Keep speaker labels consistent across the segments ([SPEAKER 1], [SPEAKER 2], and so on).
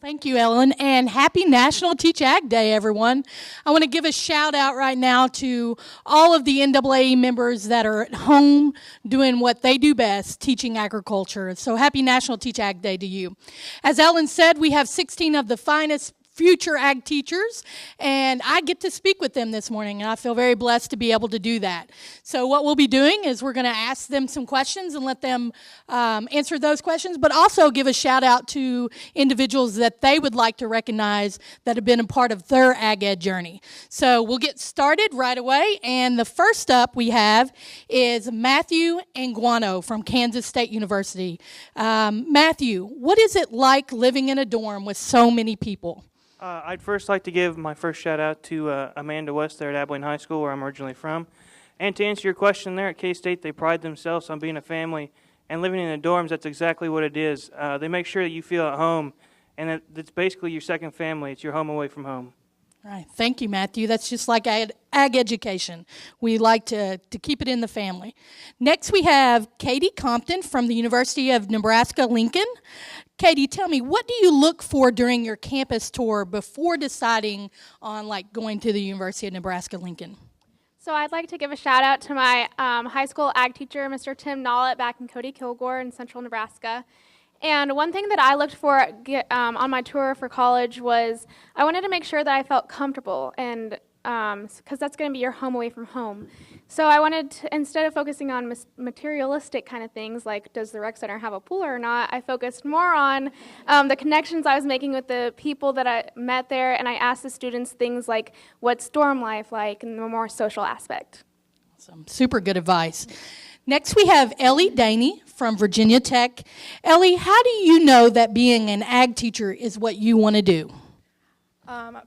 [SPEAKER 1] Thank you, Ellen, and happy National Teach Ag Day, everyone. I want to give a shout out right now to all of the NAA members that are at home doing what they do best, teaching agriculture. So happy National Teach Ag Day to you. As Ellen said, we have 16 of the finest future ag teachers, and I get to speak with them this morning, and I feel very blessed to be able to do that. So what we'll be doing is we're going to ask them some questions and let them answer those questions, but also give a shout out to individuals that they would like to recognize that have been a part of their ag ed journey. So we'll get started right away, and the first up we have is Matthew Anguano from Kansas State University. Matthew, what is it like living in a dorm with so many people?
[SPEAKER 2] I'd first like to give my first shout out to Amanda West there at Abilene High School, where I'm originally from. And to answer your question there, at K-State, they pride themselves on being a family. And living in the dorms, that's exactly what it is. They make sure that you feel at home, and that it's basically your second family. It's your home away from home.
[SPEAKER 1] Right. Thank you, Matthew. That's just like ag education. We like to keep it in the family. Next, we have Katie Compton from the University of Nebraska-Lincoln. Katie, tell me, what do you look for during your campus tour before deciding on going to the University of Nebraska-Lincoln?
[SPEAKER 3] So I'd like to give a shout out to my high school ag teacher, Mr. Tim Nollett, back in Cody Kilgore in central Nebraska. And one thing that I looked for on my tour for college was I wanted to make sure that I felt comfortable, and because that's going to be your home away from home. So I wanted to, instead of focusing on materialistic kind of things, like does the rec center have a pool or not, I focused more on the connections I was making with the people that I met there, and I asked the students things like what's dorm life like, and the more social aspect.
[SPEAKER 1] Awesome. Super good advice. Next, we have Ellie Daney from Virginia Tech. Ellie, how do you know that being an ag teacher is what you want to do?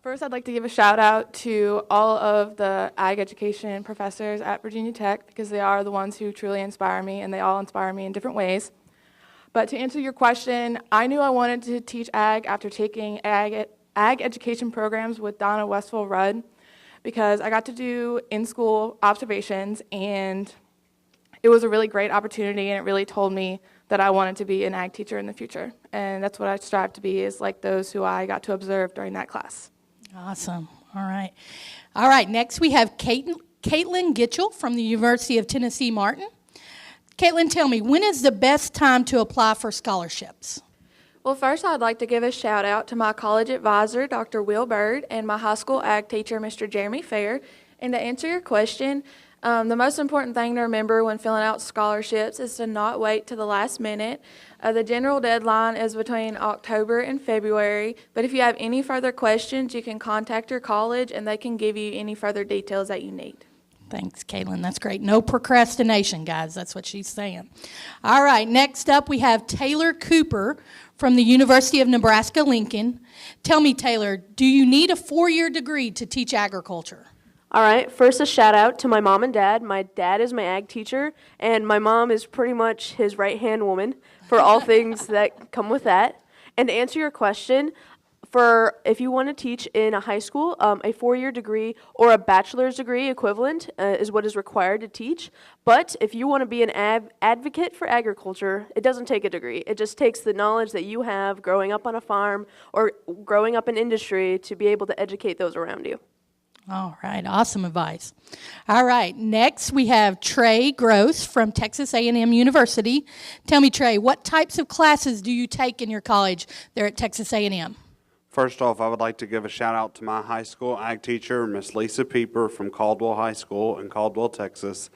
[SPEAKER 4] First, I'd like to give a shout out to all of the ag education professors at Virginia Tech, because they are the ones who truly inspire me, and they all inspire me in different ways. But to answer your question, I knew I wanted to teach ag after taking ag education programs with Donna Westphal Rudd, because I got to do in-school observations, and it was a really great opportunity, and it really told me that I wanted to be an ag teacher in the future. And that's what I strive to be, is like those who I got to observe during that class.
[SPEAKER 1] Awesome. All right. All right, next we have Kaitlyn Gitchell from the University of Tennessee Martin. Kaitlyn, tell me, when is the best time to apply for scholarships?
[SPEAKER 4] Well, first I'd like to give a shout out to my college advisor, Dr. Will Bird, and my high school ag teacher, Mr. Jeremy Fair. And to answer your question, the most important thing to remember when filling out scholarships is to not wait to the last minute. The general deadline is between October and February, but if you have any further questions, you can contact your college and they can give you any further details that you need.
[SPEAKER 1] Thanks, Kaitlyn. That's great. No procrastination, guys. That's what she's saying. All right, next up we have Taylor Cooper from the University of Nebraska-Lincoln. Tell me, Taylor, do you need a 4-year degree to teach agriculture?
[SPEAKER 5] All right, first a shout out to my mom and dad. My dad is my ag teacher, and my mom is pretty much his right-hand woman for all things that come with that. And to answer your question, if you want to teach in a high school, a 4-year degree or a bachelor's degree equivalent is what is required to teach. But if you want to be an advocate for agriculture, it doesn't take a degree. It just takes the knowledge that you have growing up on a farm or growing up in industry to be able to educate those around you.
[SPEAKER 1] All right, awesome advice. All right, next we have Trey Gross from Texas A&M University. Tell me, Trey, what types of classes do you take in your college there at Texas A&M?
[SPEAKER 6] First off, I would like to give a shout out to my high school ag teacher, Miss Lisa Pieper from Caldwell High School in Caldwell, Texas.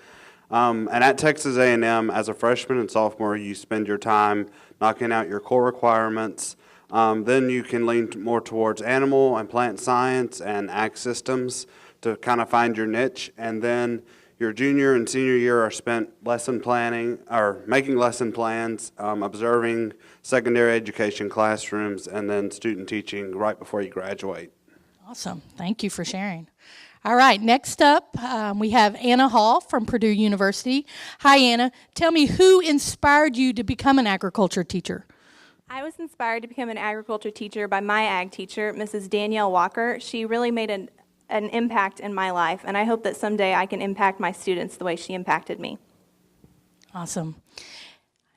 [SPEAKER 6] And at Texas A&M, as a freshman and sophomore, you spend your time knocking out your core requirements. Then you can lean more towards animal and plant science and ag systems to kind of find your niche. And then your junior and senior year are spent lesson planning or making lesson plans, observing secondary education classrooms, and then student teaching right before you graduate.
[SPEAKER 1] Awesome. Thank you for sharing. All right, next up we have Anna Hall from Purdue University. Hi, Anna. Tell me, who inspired you to become an agriculture teacher?
[SPEAKER 7] I was inspired to become an agriculture teacher by my ag teacher, Mrs. Danielle Walker. She really made an impact in my life, and I hope that someday I can impact my students the way she impacted me.
[SPEAKER 1] Awesome.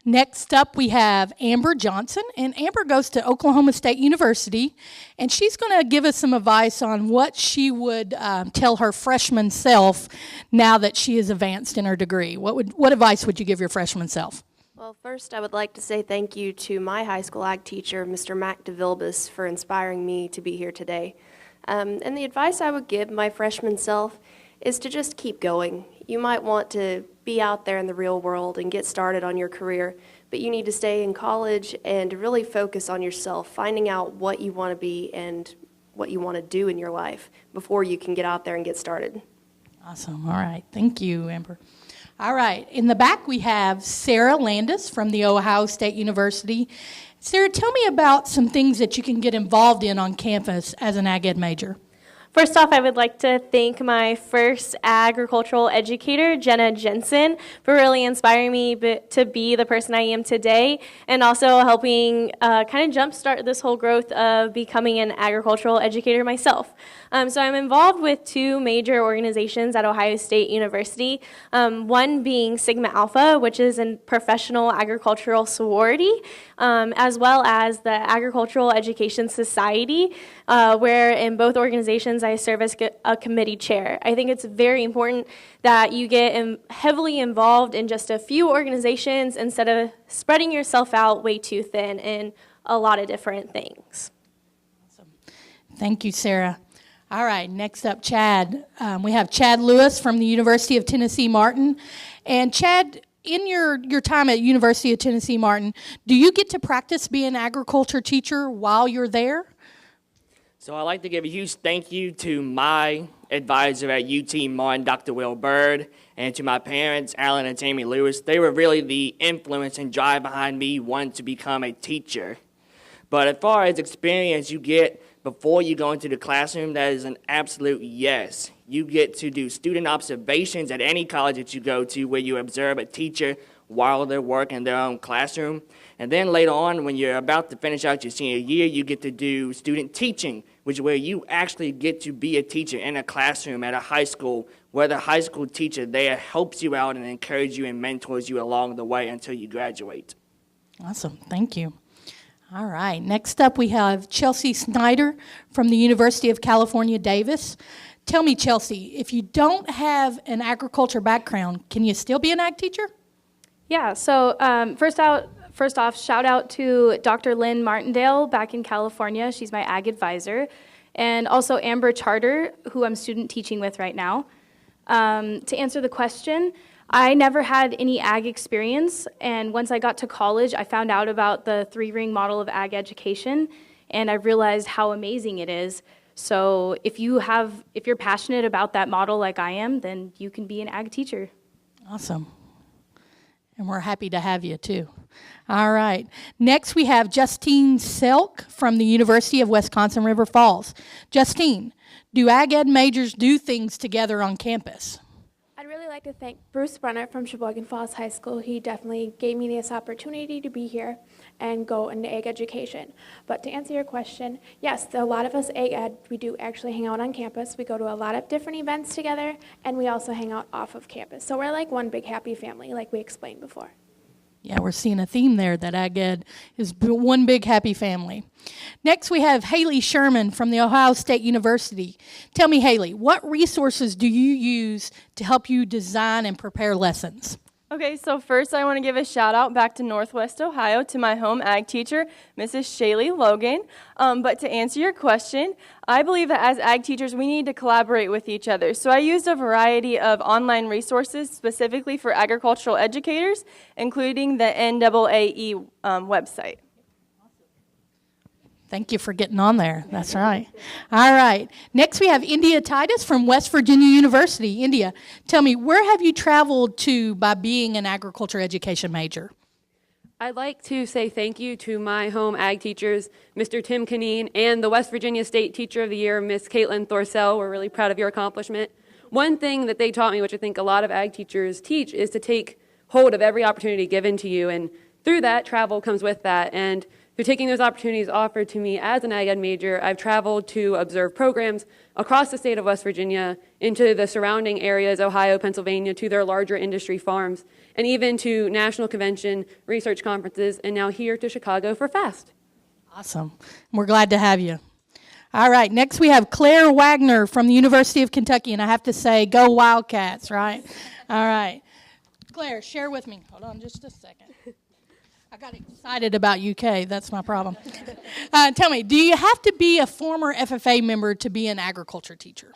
[SPEAKER 1] Next up, we have Amber Johnson, and Amber goes to Oklahoma State University, and she's going to give us some advice on what she would tell her freshman self now that she is advanced in her degree. What advice would you give your freshman self?
[SPEAKER 8] Well, first, I would like to say thank you to my high school ag teacher, Mr. Mac DeVilbus, for inspiring me to be here today. And the advice I would give my freshman self is to just keep going. You might want to be out there in the real world and get started on your career, but you need to stay in college and really focus on yourself, finding out what you want to be and what you want to do in your life before you can get out there and get started.
[SPEAKER 1] Awesome. All right. Thank you, Amber. All right. In the back, we have Sarah Landis from the Ohio State University. Sarah, tell me about some things that you can get involved in on campus as an ag ed major.
[SPEAKER 9] First off, I would like to thank my first agricultural educator, Jenna Jensen, for really inspiring me to be the person I am today, and also helping kind of jumpstart this whole growth of becoming an agricultural educator myself. So I'm involved with two major organizations at Ohio State University, one being Sigma Alpha, which is a professional agricultural sorority, as well as the Agricultural Education Society, where in both organizations I serve as a committee chair. I think it's very important that you get heavily involved in just a few organizations instead of spreading yourself out way too thin in a lot of different things.
[SPEAKER 1] Awesome. Thank you, Sarah. All right, next up, Chad. We have Chad Lewis from the University of Tennessee Martin. And Chad, in your time at University of Tennessee Martin, do you get to practice being an agriculture teacher while you're there?
[SPEAKER 10] So I'd like to give a huge thank you to my advisor at UT Martin, Dr. Will Bird, and to my parents, Alan and Tammy Lewis. They were really the influence and drive behind me wanting to become a teacher. But as far as experience you get before you go into the classroom, that is an absolute yes. You get to do student observations at any college that you go to where you observe a teacher while they're working in their own classroom. And then later on, when you're about to finish out your senior year, you get to do student teaching, which is where you actually get to be a teacher in a classroom at a high school, where the high school teacher there helps you out and encourages you and mentors you along the way until you graduate.
[SPEAKER 1] Awesome. Thank you. All right. Next up, we have Chelsea Snyder from the University of California, Davis. Tell me, Chelsea, if you don't have an agriculture background, can you still be an ag teacher?
[SPEAKER 9] Yeah, so first off, shout out to Dr. Lynn Martindale back in California. She's my ag advisor. And also Amber Charter, who I'm student teaching with right now. To answer the question, I never had any ag experience, and once I got to college, I found out about the 3-ring model of ag education, and I realized how amazing it is. So if you're passionate about that model like I am, then you can be an ag teacher.
[SPEAKER 1] Awesome. And we're happy to have you, too. All right. Next, we have Justine Selk from the University of Wisconsin River Falls. Justine, do ag ed majors do things together on campus?
[SPEAKER 11] I'd really like to thank Bruce Brenner from Sheboygan Falls High School. He definitely gave me this opportunity to be here and go into ag education. But to answer your question, yes, a lot of us ag ed, we do actually hang out on campus. We go to a lot of different events together, and we also hang out off of campus. So we're like one big happy family, like we explained before.
[SPEAKER 1] Yeah, we're seeing a theme there that ag ed is one big happy family. Next, we have Hailey Sherman from the Ohio State University. Tell me, Hailey, what resources do you use to help you design and prepare lessons?
[SPEAKER 12] Okay, so first I want to give a shout out back to Northwest Ohio to my home ag teacher, Mrs. Shaylee Logan. But to answer your question, I believe that as ag teachers, we need to collaborate with each other. So I used a variety of online resources specifically for agricultural educators, including the NAAE website.
[SPEAKER 1] Thank you for getting on there. That's right. All right. Next, we have India Titus from West Virginia University. India, tell me, where have you traveled to by being an agriculture education major?
[SPEAKER 13] I'd like to say thank you to my home ag teachers, Mr. Tim Canine, and the West Virginia State Teacher of the Year, Miss Kaitlyn Thorsell. We're really proud of your accomplishment. One thing that they taught me, which I think a lot of ag teachers teach, is to take hold of every opportunity given to you, and through that, travel comes with that. And Through taking those opportunities offered to me as an ag ed major, I've traveled to observe programs across the state of West Virginia, into the surrounding areas, Ohio, Pennsylvania, to their larger industry farms, and even to national convention research conferences, and now here to Chicago for FAST.
[SPEAKER 1] Awesome. We're glad to have you. All right, next we have Claire Wagner from the University of Kentucky, and I have to say, go Wildcats, right? All right. Claire, share with me. Hold on just a second. I got excited about UK. That's my problem. Tell me, do you have to be a former FFA member to be an agriculture teacher?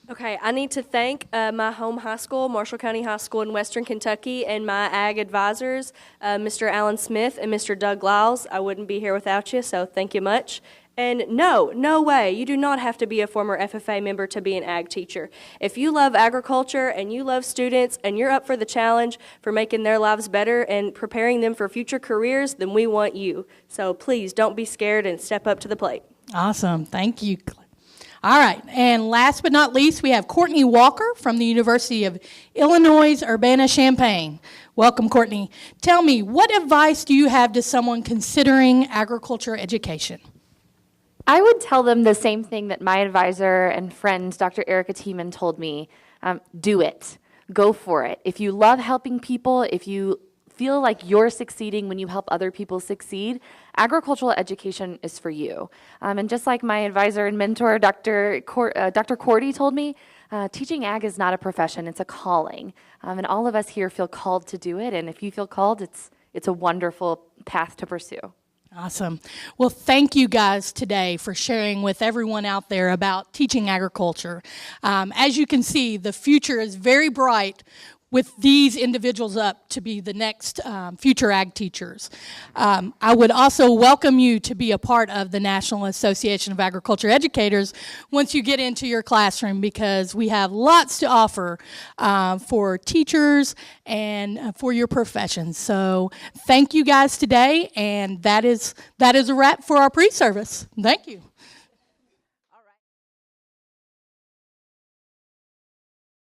[SPEAKER 14] Okay, I need to thank my home high school, Marshall County High School in Western Kentucky, and my ag advisors, Mr. Alan Smith and Mr. Doug Lyles. I wouldn't be here without you, so thank you much. And no way, you do not have to be a former FFA member to be an ag teacher. If you love agriculture and you love students and you're up for the challenge for making their lives better and preparing them for future careers, then we want you. So please don't be scared and step up to the plate.
[SPEAKER 1] Awesome. Thank you. All right. And last but not least, we have Courtney Walker from the University of Illinois Urbana-Champaign. Welcome, Courtney. Tell me, what advice do you have to someone considering agriculture education?
[SPEAKER 15] I would tell them the same thing that my advisor and friend, Dr. Erica Tiemann, told me. Do it. Go for it. If you love helping people, if you feel like you're succeeding when you help other people succeed, agricultural education is for you. And just like my advisor and mentor, Dr. Cordy, told me, teaching ag is not a profession, it's a calling. And all of us here feel called to do it. And if you feel called, it's a wonderful path to pursue.
[SPEAKER 1] Awesome. Well, thank you guys today for sharing with everyone out there about teaching agriculture. As you can see, the future is very bright with these individuals up to be the next future ag teachers. I would also welcome you to be a part of the National Association of Agriculture Educators once you get into your classroom, because we have lots to offer for teachers and for your profession. So thank you guys today, and that is a wrap for our pre-service. Thank you.